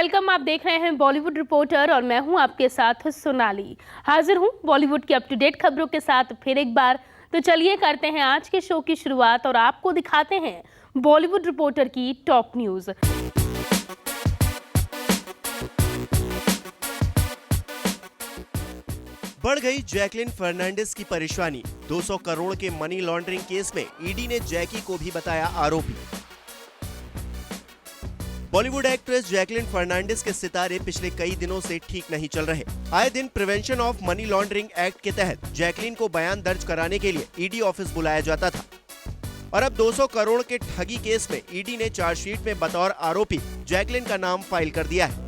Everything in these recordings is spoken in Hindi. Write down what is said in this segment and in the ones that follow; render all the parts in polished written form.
वेलकम। आप देख रहे हैं बॉलीवुड रिपोर्टर और मैं हूं आपके साथ सोनाली। हाजिर हूं बॉलीवुड की अप टू डेट खबरों के साथ फिर एक बार। तो चलिए करते हैं आज के शो की शुरुआत और आपको दिखाते हैं बॉलीवुड रिपोर्टर की टॉप न्यूज। बढ़ गई जैकलिन फर्नांडिस की परेशानी। 200 करोड़ के मनी लॉन्ड्रिंग केस में ईडी ने जैकी को भी बताया आरोपी। बॉलीवुड एक्ट्रेस जैकलिन फर्नांडिस के सितारे पिछले कई दिनों से ठीक नहीं चल रहे। आए दिन prevention of money laundering act के तहत जैकलिन को बयान दर्ज कराने के लिए ईडी ऑफिस बुलाया जाता था और अब 200 करोड़ के ठगी केस में ईडी ने चार्जशीट में बतौर आरोपी जैकलिन का नाम फाइल कर दिया है।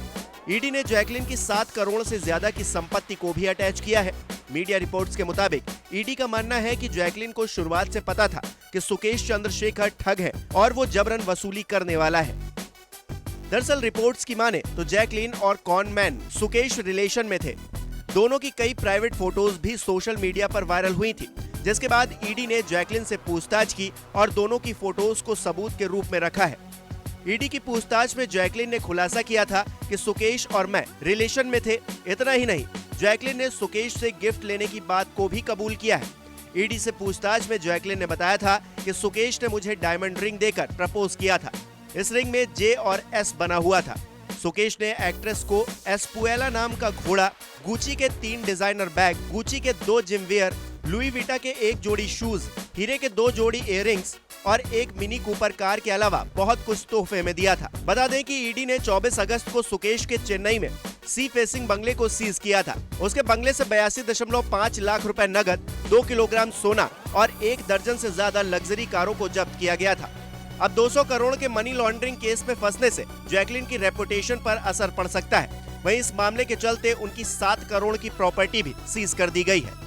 ईडी ने जैकलिन की 7 करोड़ से ज्यादा की संपत्ति को भी अटैच किया है। मीडिया रिपोर्ट्स के मुताबिक ईडी का मानना है कि जैकलिन को शुरुआत से पता था कि सुकेश चंद्रशेखर ठग है और वो जबरन वसूली करने वाला है। दरअसल रिपोर्ट्स की माने तो जैकलिन और कॉनमैन सुकेश रिलेशन में थे। दोनों की कई प्राइवेट फोटोज भी सोशल मीडिया पर वायरल हुई थी, जिसके बाद ईडी ने जैकलिन से पूछताछ की और दोनों की फोटोज को सबूत के रूप में रखा है। ईडी की पूछताछ में जैकलिन ने खुलासा किया था कि सुकेश और मैं रिलेशन में थे। इतना ही नहीं, जैकलिन ने सुकेश से गिफ्ट लेने की बात को भी कबूल किया है। ईडी से पूछताछ में जैकलिन ने बताया था कि सुकेश ने मुझे डायमंड रिंग देकर प्रपोज किया था। इस रिंग में जे और एस बना हुआ था। सुकेश ने एक्ट्रेस को एस्पुएला नाम का घोड़ा, गुची के 3 डिजाइनर बैग, गुची के 2 जिम वेयर, लुई विटा के 1 जोड़ी शूज, हीरे के 2 जोड़ी इयररिंग्स और 1 मिनी कूपर कार के अलावा बहुत कुछ तोहफे में दिया था। बता दें कि ईडी ने 24 अगस्त को सुकेश के चेन्नई में सी फेसिंग बंगले को सीज किया था। उसके बंगले से 82.5 लाख रुपए नगद, 2 किलोग्राम सोना और 1 दर्जन से ज्यादा लग्जरी कारों को जब्त किया गया था। अब 200 करोड़ के मनी लॉन्ड्रिंग केस में फंसने से जैकलिन की रेपुटेशन पर असर पड़ सकता है। वहीं इस मामले के चलते उनकी 7 करोड़ की प्रॉपर्टी भी सीज कर दी गई है।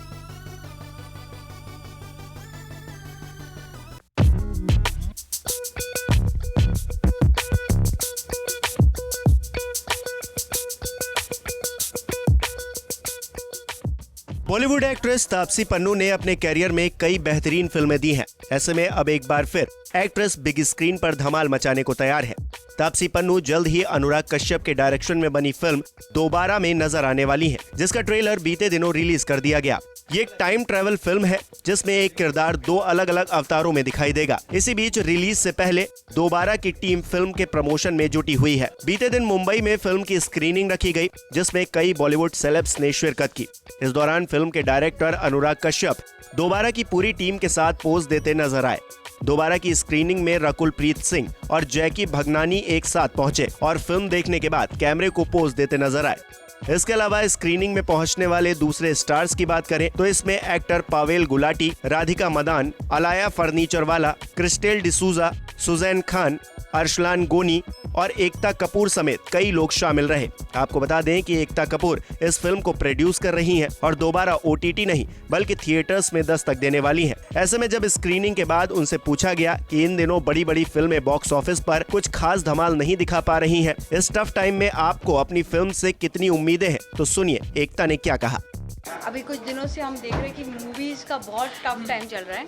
बॉलीवुड एक्ट्रेस तापसी पन्नू ने अपने कैरियर में कई बेहतरीन फिल्में दी हैं। ऐसे में अब एक बार फिर एक्ट्रेस बिग स्क्रीन पर धमाल मचाने को तैयार है। तापसी पन्नू जल्द ही अनुराग कश्यप के डायरेक्शन में बनी फिल्म दोबारा में नजर आने वाली है, जिसका ट्रेलर बीते दिनों रिलीज कर दिया गया। ये एक टाइम ट्रैवल फिल्म है जिसमें एक किरदार 2 अलग अलग अवतारों में दिखाई देगा। इसी बीच रिलीज से पहले दोबारा की टीम फिल्म के प्रमोशन में जुटी हुई है। बीते दिन मुंबई में फिल्म की स्क्रीनिंग रखी गई, जिसमें कई बॉलीवुड सेलेब्स ने शिरकत की। इस दौरान फिल्म के डायरेक्टर अनुराग कश्यप दोबारा की पूरी टीम के साथ पोज देते नजर आए। दोबारा की स्क्रीनिंग में रकुल प्रीत सिंह और जैकी भगनानी एक साथ पहुंचे और फिल्म देखने के बाद कैमरे को पोज देते नजर आए। इसके अलावा स्क्रीनिंग में पहुंचने वाले दूसरे स्टार्स की बात करें तो इसमें एक्टर पावेल गुलाटी, राधिका मदान, अलाया फर्नीचर वाला, क्रिस्टेल डिसूजा, सुजैन खान, अरशलान गोनी और एकता कपूर समेत कई लोग शामिल रहे। आपको बता दें कि एकता कपूर इस फिल्म को प्रोड्यूस कर रही हैं और दोबारा OTT नहीं बल्कि थिएटर्स में दस्तक देने वाली हैं। ऐसे में जब स्क्रीनिंग के बाद उनसे पूछा गया कि इन दिनों बड़ी बड़ी फिल्में बॉक्स ऑफिस पर कुछ खास धमाल नहीं दिखा पा रही हैं, इस टफ टाइम में आपको अपनी फिल्म से कितनी उम्मीदें हैं, तो सुनिए एकता ने क्या कहा। अभी कुछ दिनों से हम देख रहे हैं कि मूवीज का बहुत टफ टाइम चल रहा है,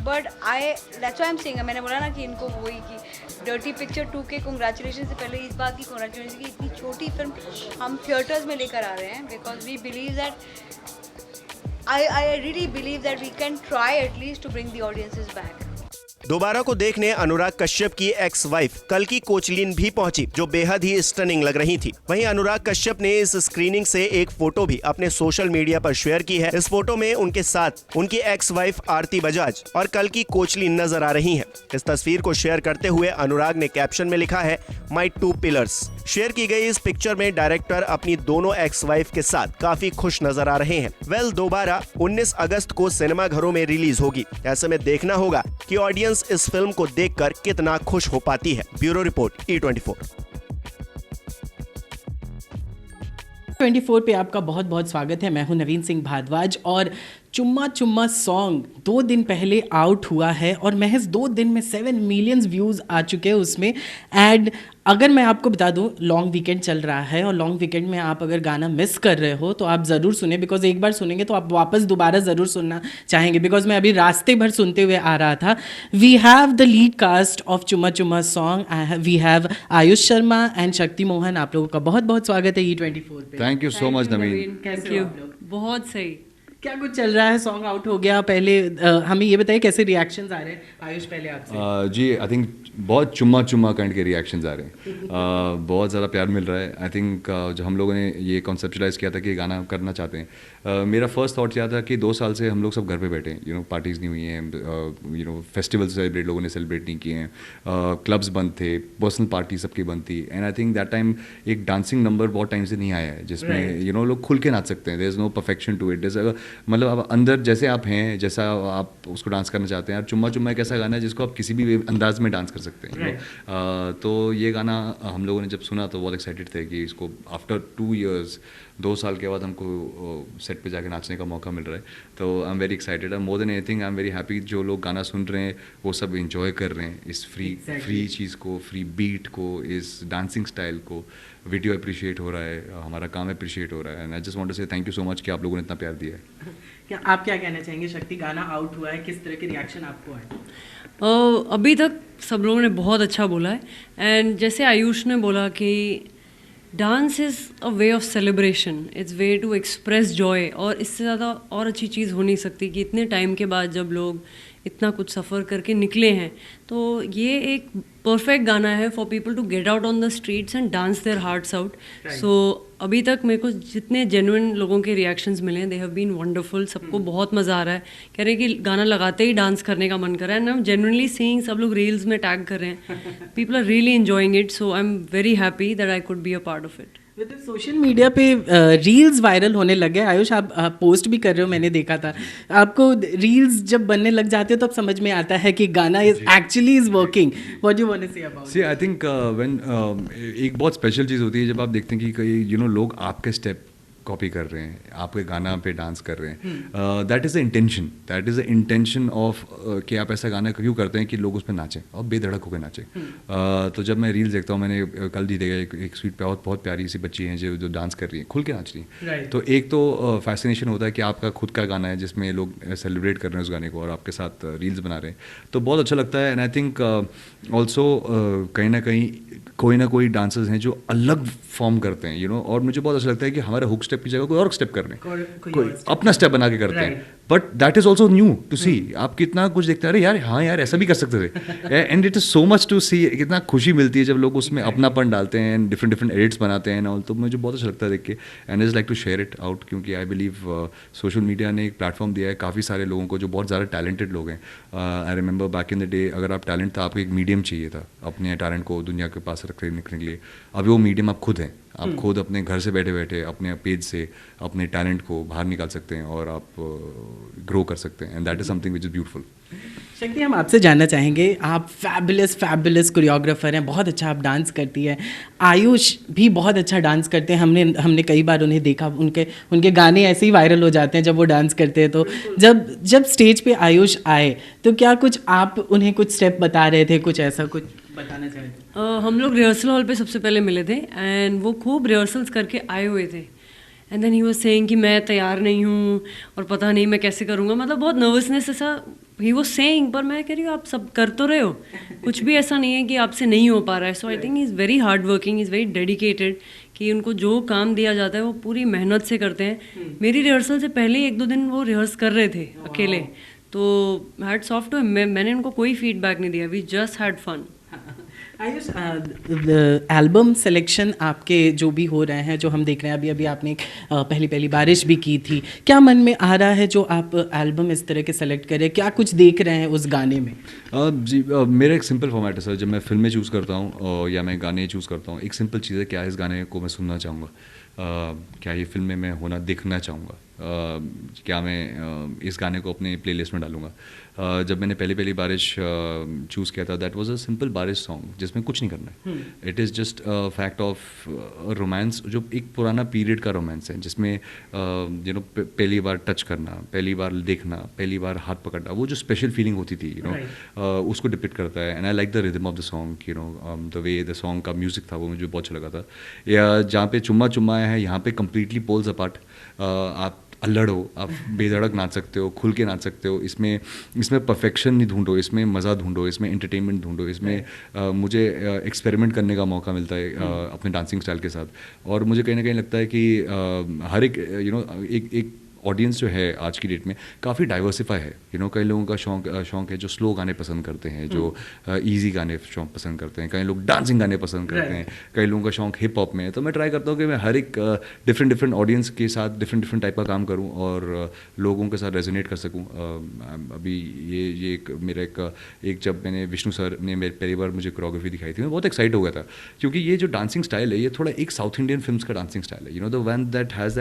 but that's why I am saying, मैंने बोला ना कि इनको वही कि डर्टी पिक्चर 2 के कांग्रेचुलेशन से पहले इस बात की कांग्रेचुलेशन की इतनी छोटी फिल्म हम थिएटर्स में लेकर आ रहे हैं, because we believe that I really believe that we can try at least to bring the audiences back. दोबारा को देखने अनुराग कश्यप की एक्स वाइफ कल्कि कोचलिन भी पहुंची, जो बेहद ही स्टनिंग लग रही थी। वहीं अनुराग कश्यप ने इस स्क्रीनिंग से एक फोटो भी अपने सोशल मीडिया पर शेयर की है। इस फोटो में उनके साथ उनकी एक्स वाइफ आरती बजाज और कल्कि कोचलिन नजर आ रही हैं। इस तस्वीर को शेयर करते हुए अनुराग ने कैप्शन में लिखा है माई 2 पिलर्स। शेयर की गई इस पिक्चर में डायरेक्टर अपनी दोनों एक्स वाइफ के साथ काफी खुश नजर आ रहे हैं। दोबारा 19 अगस्त को सिनेमा घरों में रिलीज होगी। ऐसे में देखना होगा कि ऑडियंस इस फिल्म को देखकर कितना खुश हो पाती है। Bureau report E24। 24 पे आपका बहुत बहुत स्वागत है। मैं हूं नवीन सिंह भारद्वाज और चुम्मा चुम्मा सॉन्ग 2 दिन पहले आउट हुआ है और महज 2 दिन में 7 मिलियन व्यूज़ आ चुके हैं उसमें। एंड अगर मैं आपको बता दूं, लॉन्ग वीकेंड चल रहा है और लॉन्ग वीकेंड में आप अगर गाना मिस कर रहे हो तो आप ज़रूर सुने, बिकॉज एक बार सुनेंगे तो आप वापस दोबारा ज़रूर सुनना चाहेंगे। बिकॉज मैं अभी रास्ते भर सुनते हुए आ रहा था। We have the lead cast of Chumma Chumma song, we have Aayush Sharma and Shakti Mohan. आप लोगों का बहुत बहुत स्वागत है E24 पे। थैंक यू सो मच नवीन। कैसे हो आप लोग? बहुत सही। क्या कुछ चल रहा है? सॉन्ग आउट हो गया, पहले हमें ये बताइए कैसे रिएक्शंस आ रहे हैं। आयुष पहले आपसे। जी आई थिंक बहुत चुम्मा चुम्मा काइंड के रिएक्शंस आ रहे हैं। बहुत ज़्यादा प्यार मिल रहा है। आई थिंक जब हम लोगों ने ये कॉन्सेप्चुलाइज किया था कि गाना करना चाहते हैं, मेरा फर्स्ट थॉट यह था कि 2 साल से हम लोग सब घर पे बैठे हैं, पार्टीज़ नहीं हुई हैं, फेस्टिवल्स सेलिब्रेट लोगों ने सेलिब्रेट नहीं किए हैं, क्लब्स बंद थे, पर्सनल पार्टी सबकी बंद थी। And I think that time एक डांसिंग नंबर बहुत टाइम से नहीं आया है जिसमें लोग खुल के नाच सकते हैं। There is no perfection to it. जैसे मतलब आप अंदर जैसे आप हैं, जैसा आप उसको डांस करना चाहते हैं। और चुम्मा चुम्मा एक ऐसा गाना है जिसको आप किसी भी अंदाज में डांस कर सकते हैं। तो ये गाना हम लोगों ने जब सुना तो बहुत एक्साइटेड थे कि इसको आफ्टर 2 years 2 साल के बाद हमको सेट पे जाके नाचने का मौका मिल रहा है। तो आई am very excited. More than anything I am very happy जो लोग गाना सुन रहे हैं वो सब इंजॉय कर रहे हैं इस फ्री चीज़ को, फ्री बीट को, इस डांसिंग स्टाइल को। वीडियो अप्रिशिएट हो रहा है, हमारा काम अप्रिशिएट हो रहा है। And I just want to say thank you so much कि आप लोगों ने इतना प्यार दिया है। क्या आप क्या कहना चाहेंगे? शक्ति, गाना आउट हुआ है, किस तरह के रिएक्शन आपको आए? अभी तक सब लोगों ने बहुत अच्छा बोला है। एंड जैसे आयुष ने बोला कि dance is a way of celebration, it's way to express joy. और इससे ज़्यादा और अच्छी चीज़ हो नहीं सकती कि इतने टाइम के बाद जब लोग इतना कुछ सफ़र करके निकले हैं तो ये एक परफेक्ट गाना है for people to get out on the streets and dance their hearts out. So अभी तक मेरे को जितने जेन्युइन लोगों के रिएक्शंस मिले हैं, दे हैव बीन वंडरफुल। सबको बहुत मज़ा आ रहा है, कह रहे हैं कि गाना लगाते ही डांस करने का मन कर रहा है। And I am genuinely seeing सब लोग रील्स में टैग कर रहे हैं। People are really enjoying it, so I am very happy that I could be a part of it. Social media पे रील्स वायरल होने लगे। आयुष, आप पोस्ट भी कर रहे हो, मैंने देखा था आपको। रील्स जब बनने लग जाते हो तब समझ में आता है कि गाना is actually is working. What do you want to say about? See I think when एक बहुत स्पेशल चीज़ होती है जब आप देखते हैं कि कई लोग आपके स्टेप कॉपी कर रहे हैं, आपके गाना पे डांस कर रहे हैं। That is the intention of कि आप ऐसा गाना क्यों करते हैं कि लोग उस पर नाचें और बेधड़क होकर नाचें। तो जब मैं रील्स देखता हूँ, मैंने कल भी देखा एक स्वीट पे बहुत प्यारी सी बच्ची हैं जो डांस कर रही हैं, खुल के नाच रही हैं। तो एक तो फैसिनेशन होता है कि आपका खुद का गाना है जिसमें लोग सेलिब्रेट कर रहे हैं उस गाने को और आपके साथ रील्स बना रहे हैं, तो बहुत अच्छा लगता है। एंड आई थिंक ऑल्सो कहीं ना कहीं कोई ना कोई डांसर्स हैं जो अलग फॉर्म करते हैं, और मुझे बहुत अच्छा लगता है कि हमारे हुक स्टेप की जगह कोई और स्टेप कर रहे हैं, कोई अपना स्टेप बना के करते हैं। But that is also new to see. आप कितना कुछ देखते हैं, अरे यार हाँ यार ऐसा भी कर सकते थे। And it is so much to see. कितना खुशी मिलती है जब लोग उसमें अपनापन डालते हैं, डिफरेंट एडिट्स बनाते हैं ऑल। तो मुझे बहुत अच्छा लगता है देख के। And is like to share it out, क्योंकि आई बिलीव सोशल मीडिया ने एक प्लेटफॉर्म दिया है काफ़ी सारे लोगों को जो बहुत ज़्यादा टैलेंटेड लोग हैं। I remember back in the day, अगर आप टैलेंट था, आपको एक मीडियम चाहिए था अपने टैलेंट को दुनिया के पास रखने के लिए। अभी वो मीडियम आप खुद हैं। आप खुद अपने घर से बैठे बैठे अपने पेज से अपने टैलेंट को बाहर निकाल सकते हैं और आप ग्रो कर सकते हैं। And that is something which is beautiful. शक्ति, हम आपसे जानना चाहेंगे, आप फैबुलस कोरियोग्राफर हैं, बहुत अच्छा आप डांस करती है। आयुष भी बहुत अच्छा डांस करते हैं। हमने कई बार उन्हें देखा, उनके गाने ऐसे ही वायरल हो जाते हैं जब वो डांस करते हैं। तो जब स्टेज पे आयुष आए तो क्या कुछ आप उन्हें कुछ स्टेप बता रहे थे, कुछ ऐसा कुछ बताना चाहते थे? हम लोग रिहर्सल हॉल पे सबसे पहले मिले थे एंड वो खूब रिहर्सल्स करके आए हुए थे। And then he was saying कि मैं तैयार नहीं हूँ और पता नहीं मैं कैसे करूँगा, मतलब बहुत नर्वसनेस ऐसा ही वाज सेइंग। पर मैं कह रही हूँ आप सब कर तो रहे हो, कुछ भी ऐसा नहीं है कि आपसे नहीं हो पा रहा है। So I think he is very hard working, is very dedicated कि उनको जो काम दिया जाता है वो पूरी मेहनत से करते हैं। मेरी रिहर्सल से पहले 1-2 दिन वो रिहर्स कर रहे थे अकेले, तो हैट्स ऑफ टू हिम। मैंने उनको कोई फीडबैक नहीं दिया, we just had fun. Aayush, album selection आपके जो भी हो रहे हैं, जो हम देख रहे हैं, अभी आपने पहली बारिश भी की थी, क्या मन में आ रहा है जो आप एल्बम इस तरह के सेलेक्ट करें? क्या कुछ देख रहे हैं उस गाने में? जी, मेरा एक सिंपल फॉर्मेट है सर। जब मैं फिल्में चूज़ करता हूँ या मैं गाने चूज़ करता हूँ, एक सिंपल चीज़ है, क्या इस गाने को मैं सुनना चाहूँगा, क्या ये फिल्म में मैं देखना चाहूँगा। क्या मैं इस गाने को अपने प्लेलिस्ट में डालूंगा। जब मैंने पहली बारिश चूज़ किया था, दैट वाज अ सिंपल बारिश सॉन्ग जिसमें कुछ नहीं करना है। It is just fact of romance, जो एक पुराना पीरियड का रोमांस है, जिसमें यू नो पहली बार टच करना, पहली बार देखना, पहली बार हाथ पकड़ना, वो जो स्पेशल फीलिंग होती थी, यू नो उसको डिपिक्ट करता है। And I like the rhythm of the song, you know the way the song का म्यूजिक था, वो मुझे बहुत अच्छा लगा था। या जहाँ पे चुम्मा चुम्माया है, यहाँ पे कम्प्लीटली पोल्स अपार्ट। आप अल्लड़ हो, आप बेधड़क नाच सकते हो, खुल के नाच सकते हो। इसमें परफेक्शन नहीं ढूंढो, इसमें मज़ा ढूंढो, इसमें एंटरटेनमेंट ढूंढो, इसमें मुझे एक्सपेरिमेंट करने का मौका मिलता है अपने डांसिंग स्टाइल के साथ। और मुझे कहीं ना कहीं लगता है कि हर एक यू नो एक ऑडियंस जो है आज की डेट में काफ़ी डाइवर्सिफाई है। यू नो कई लोगों का शौक है जो स्लो गाने पसंद करते हैं, जो इजी गाने शौक पसंद करते हैं, कई लोग डांसिंग गाने पसंद करते हैं, कई लोगों का शौक हिप हॉप में है। तो मैं ट्राई करता हूँ कि मैं हर एक डिफरेंट ऑडियंस के साथ डिफरेंट टाइप का काम करूँ और लोगों के साथ रेजोनेट कर सकूँ। अभी ये मेरा एक जब मैंने विष्णु सर ने मेरे पहली बार मुझे कोरियोग्राफी दिखाई थी, मैं बहुत एक्साइट हो गया था, क्योंकि ये जो डांसिंग स्टाइल है, ये थोड़ा एक साउथ इंडियन फिल्म्स का डांसिंग स्टाइल है। You know the one that has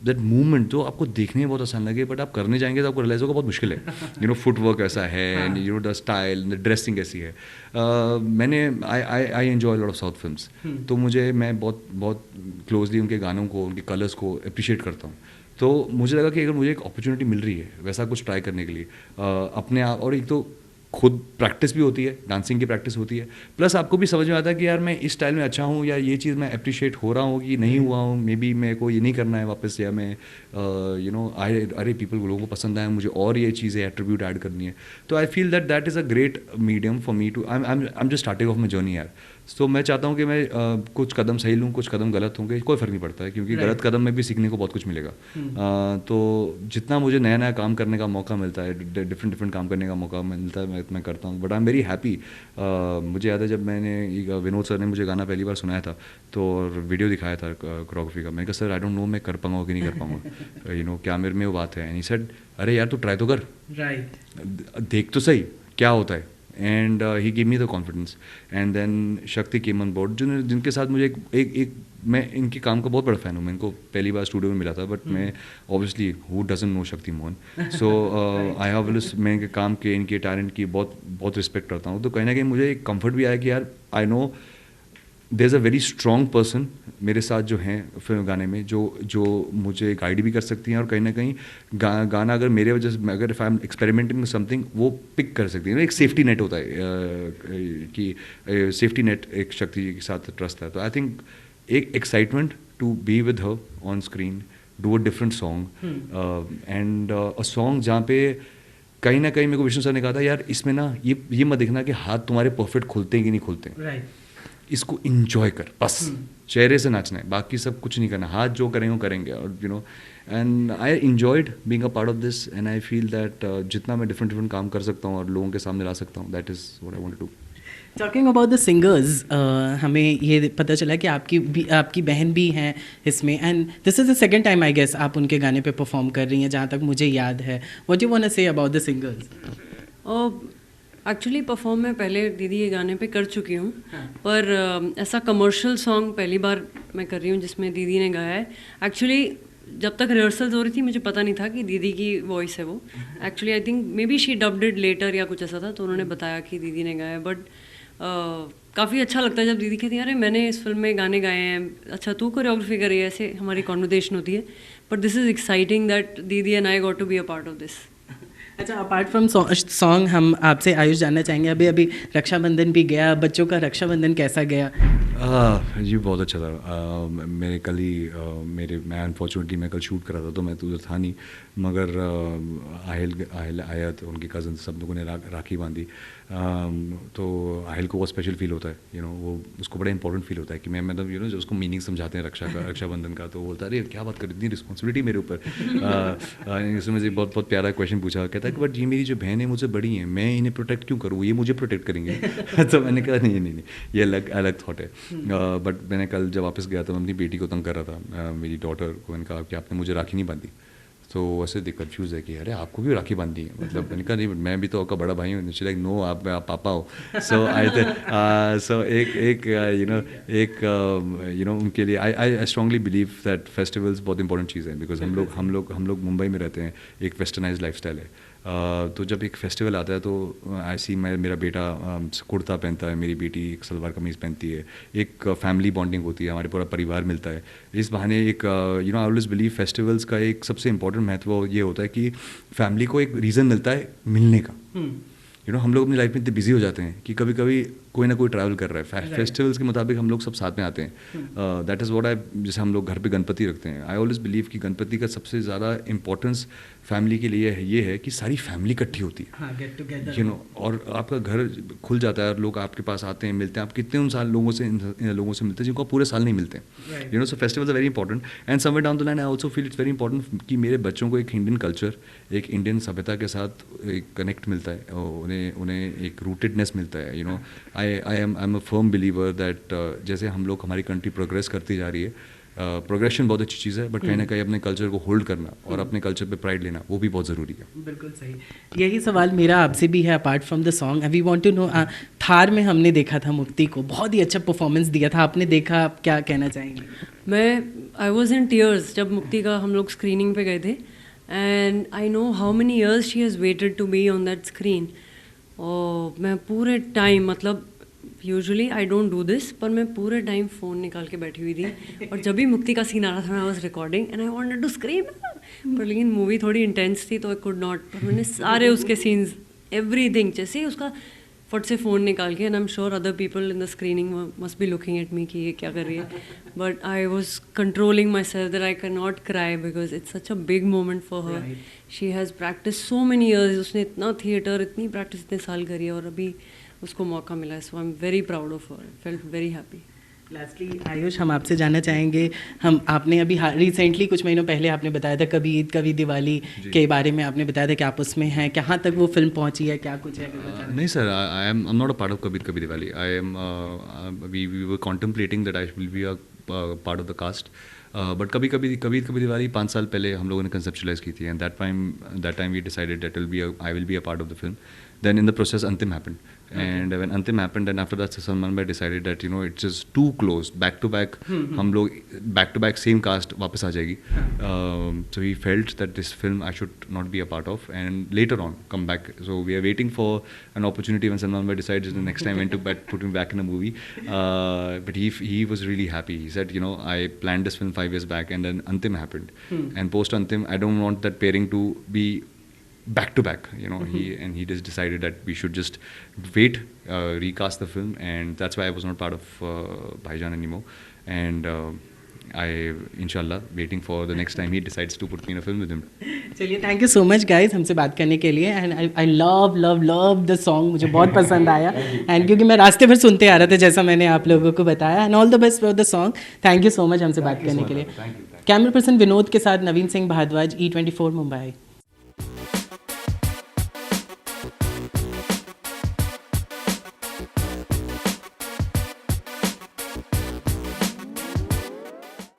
that movement जो आपको देखने में बहुत आसान लगे, बट आप करने जाएंगे तो आपको रियलाइज होगा बहुत मुश्किल है। यू नो फुटवर्क ऐसा है, you know the style, the dressing ऐसी है। मैंने I enjoy lot of south films, तो मैं बहुत क्लोजली उनके गानों को, उनके कलर्स को अप्रिशिएट करता हूँ। तो मुझे लगा कि अगर मुझे एक अपॉर्चुनिटी मिल रही है वैसा कुछ ट्राई करने के लिए, अपने आप, और एक तो खुद प्रैक्टिस भी होती है, डांसिंग की प्रैक्टिस होती है, प्लस आपको भी समझ में आता है कि यार मैं इस स्टाइल में अच्छा हूँ, या ये चीज़ मैं अप्रिशिएट हो रहा हूँ कि नहीं हुआ हूँ, मे बी मेरे को ये नहीं करना है वापस, या मैं यू नो अरे लोगों को पसंद आया, मुझे और ये चीज़ें एट्रीब्यूट ऐड करनी है। तो I feel that is a great medium for me to I am just starting off my journey यार। तो मैं चाहता हूँ कि मैं कुछ कदम सही लूँ, कुछ कदम गलत होंगे, कोई फ़र्क नहीं पड़ता है, क्योंकि गलत कदम में भी सीखने को बहुत कुछ मिलेगा। तो जितना मुझे नया काम करने का मौका मिलता है, डिफरेंट काम करने का मौका मिलता है, मैं करता हूँ। But I am very happy. मुझे याद है जब मैंने विनोद सर ने मुझे गाना पहली बार सुनाया था, तो वीडियो दिखाया था कोरियोग्राफी का, मैंने कहा सर आई डोंट नो मैं कर पाऊँगा कि नहीं कर पाऊँगा, यू नो क्या मेरे में वो बात है। एंड ही सेड अरे यार तू ट्राई तो कर, देख तो सही क्या होता है। And he give me the confidence. And then Shakti came on board, जिनके साथ मुझे एक मैं इनके काम का बहुत बड़ा फ़ैन हूँ। मैं इनको पहली बार स्टूडियो में मिला था, बट मैं obviously who doesn't know Shakti Mohan, so I have मैं इनके काम के, इनके टैलेंट की बहुत रिस्पेक्ट करता हूँ। तो कहीं ना कहीं मुझे एक कम्फर्ट भी आया कि यार I know there is a very strong person मेरे साथ जो हैं फिल्म गाने में, जो मुझे गाइड भी कर सकती हैं, और कहीं ना कहीं गाना अगर मेरे वजह से, अगर if I am experimenting something, वो पिक कर सकती है। एक सेफ्टी नेट होता है कि सेफ्टी नेट एक शक्ति जी के साथ ट्रस्ट है। तो आई थिंक एक excitement to be with her on screen, do a different song, and a song जहाँ पे कहीं ना कहीं मेरे को विष्णु सर ने कहा था यार इसमें ना ये मत देखना कि हाथ तुम्हारे परफेक्ट खुलते हैं कि नहीं खुलते हैं, इसको इंजॉय कर, बस चेहरे से नाचना है, बाकी सब कुछ नहीं करना, हाथ जो करेंगे वो करेंगे। और you know and I enjoyed being a part of this, and I feel that जितना मैं डिफरेंट काम कर सकता हूँ और लोगों के सामने ला सकता हूँ, that is what I want to do. Talking about the singers, हमें ये पता चला कि आपकी बहन भी हैं इसमें, and this is the second time I guess आप उनके गाने पे परफॉर्म कर रही हैं, जहाँ तक मुझे याद है। What you want to say about the singers? Actually perform मैं पहले दीदी के गाने पे कर चुकी हूँ, पर ऐसा कमर्शियल सॉन्ग पहली बार मैं कर रही हूँ जिसमें दीदी ने गाया है। एक्चुअली जब तक रिहर्सल्स हो रही थी मुझे पता नहीं था कि दीदी की वॉइस है वो। Actually I think may be she dubbed it later या कुछ ऐसा था, तो उन्होंने बताया कि दीदी ने गाया है। बट काफ़ी अच्छा लगता है जब दीदी कहती है अरे मैंने इस फिल्म में गाने गाए हैं, अच्छा तू कोरियोग्राफी कर रही है, ऐसे हमारी कॉन्वर्सेशन होती है। But this is exciting that दीदी and I got to be a part of this. अच्छा, अपार्ट फ्रॉम सॉन्ग हम आपसे आयुष जानना चाहेंगे, अभी रक्षाबंधन भी गया, बच्चों का रक्षाबंधन कैसा गया? जी बहुत अच्छा था। मेरे कल ही मैं अनफॉर्चुनेटली मैं कल शूट करा था, तो मैं तो उधर था नहीं, मगर आहिल आया तो उनके कज़न सब लोगों ने राखी बांधी। तो आहिल को बहुत स्पेशल फील होता है, यू नो वो उसको बड़ा इंपॉर्टेंट फील होता है कि मैं मतलब यू नो जो उसको मीनिंग समझाते हैं रक्षाबंधन का, तो बोलता है अरे क्या बात कर, इतनी रिस्पॉन्सिबिलिटी मेरे ऊपर। उसने मुझे बहुत प्यारा क्वेश्चन पूछा, कहता है कि बट ये मेरी जो बहन है मुझसे बड़ी है, मैं इन्हें प्रोटेक्ट क्यों करूँ, ये मुझे प्रोटेक्ट करेंगे। तो मैंने कहा नहीं ये अलग थॉट है। बट मैंने कल जब वापस गया था मैं अपनी बेटी को तंग कर रहा था, मेरी डॉटर को, मैंने कहा कि आपने मुझे राखी नहीं बांधी। तो वैसे देख कंफ्यूज है कि अरे आपको भी राखी बांधनी है, मतलब मैंने कहा नहीं मैं भी तो आपका बड़ा भाई हूँ, लाइक नो आप पापा हो। सो एक उनके लिए I strongly believe that festivals बहुत इंपॉर्टेंट चीज़ है, बिकॉज हम लोग मुंबई में रहते हैं, एक वेस्टर्नाइज लाइफस्टाइल है। तो जब एक फेस्टिवल आता है तो ऐसी मेरा बेटा कुर्ता पहनता है, मेरी बेटी एक सलवार कमीज़ पहनती है, एक फैमिली बॉन्डिंग होती है, हमारे पूरा परिवार मिलता है। इस बहाने एक आई ऑलवेज बिलीव फेस्टिवल्स का एक सबसे इम्पोर्टेंट महत्व ये होता है कि फैमिली को एक रीज़न मिलता है मिलने का। हम लोग अपनी लाइफ में इतने बिजी हो जाते हैं कि कभी कभी कोई ना कोई ट्रैवल कर रहा है, फेस्टिवल्स के मुताबिक हम लोग सब साथ में आते हैं। दैट इज़ व्हाट आई, जैसे हम लोग घर पे गणपति रखते हैं, आई ऑलवेज बिलीव कि गणपति का सबसे ज़्यादा इंपॉर्टेंस फैमिली के लिए ये है कि सारी फैमिली इकट्ठी होती है, और आपका घर खुल जाता है और लोग आपके पास आते हैं, मिलते हैं। आप कितने उन लोगों से मिलते हैं जिनको आप पूरे साल नहीं मिलते हैं। So festivals are very important, and somewhere down the line I also feel it's very important कि मेरे बच्चों को एक इंडियन कल्चर, एक इंडियन सभ्यता के साथ एक कनेक्ट मिलता है, उन्हें एक रूटेडनेस मिलता है। I am a firm believer that जैसे हम लोग, हमारी कंट्री प्रोग्रेस करती जा रही है, प्रोग्रेशन बहुत अच्छी चीज़ है, बट कहीं ना कहीं अपने कल्चर को होल्ड करना और अपने कल्चर पे प्राइड लेना वो भी बहुत ज़रूरी है। बिल्कुल सही, यही सवाल मेरा आपसे भी है। Apart from the song we want to know, Thar में हमने देखा था मुक्ति को, बहुत ही अच्छा परफॉर्मेंस दिया था आपने, देखा, आप क्या कहना चाहेंगे? आई वॉज इन टीयर्स जब मुक्ति का हम लोग स्क्रीनिंग पे गए थे, and I know how many years she has waited to be on that screen. और मैं पूरे टाइम, मतलब usually I don't do this, पर मैं पूरे टाइम फ़ोन निकाल के बैठी हुई थी, और जब भी मुक्ति का सीन आ रहा था मैं was recording and I wanted to scream, पर लेकिन मूवी थोड़ी इंटेंस थी तो आई कुड नॉट। पर मैंने सारे उसके सीन्स, एवरीथिंग, जैसे उसका फट से फ़ोन निकाल के, and I am sure other people in the screening must be looking at me कि ये क्या कर रही है, but I was controlling my self that I can not cry because it's such a big moment for her. She has practice so many years, उसने इतना थिएटर, इतनी प्रैक्टिस इतने साल करी है, और अभी उसको मौका मिला है, so I am very proud of her, felt very happy. Lastly Ayush, हम आपसे जानना चाहेंगे, आपने अभी रिसेंटली कुछ महीनों पहले आपने बताया था कभी ईद कभी दिवाली के बारे में, आपने बताया था कि आप उसमें हैं, कहाँ तक वो फिल्म पहुँची है, क्या कुछ है? नहीं sir, I am not a part of कभी कभी Diwali. I am we were contemplating that I will be a part of the cast, but कभी कभी दिवाली 5 साल पहले हम लोगों ने कंसेप्चुलाइज की थी, and that time we decided that I will be a part of the film. Then in the process Antim happened, and when Antim happened, and after that Salman bhai decided that it's just too close, back to back, हम लोग back to back same cast वापस आ जाएगी, so he felt that this film I should not be a part of, and later on come back. So we are waiting for an opportunity when Salman bhai decides the next time when to put me back in a movie, but he was really happy. He said, I planned this film 5 years back, and then Antim happened, and post Antim I don't want that pairing to be back to back, he just decided that we should just wait, recast the film, and that's why I was not part of Bhaijan anymore, and I inshallah waiting for the next time he decides to put me in a film with him. चलिए, thank you so much guys हमसे बात करने के लिए, and I love love love the song, मुझे बहुत पसंद आया, एंड क्योंकि मैं रास्ते भर सुनते आ रहा था जैसा मैंने आप लोगों को बताया, and all the best for the song. Thank you so much हमसे बात करने के लिए। कैमरा पर्सन विनोद के साथ नवीन सिंह भारद्वाज, E24 मुंबई।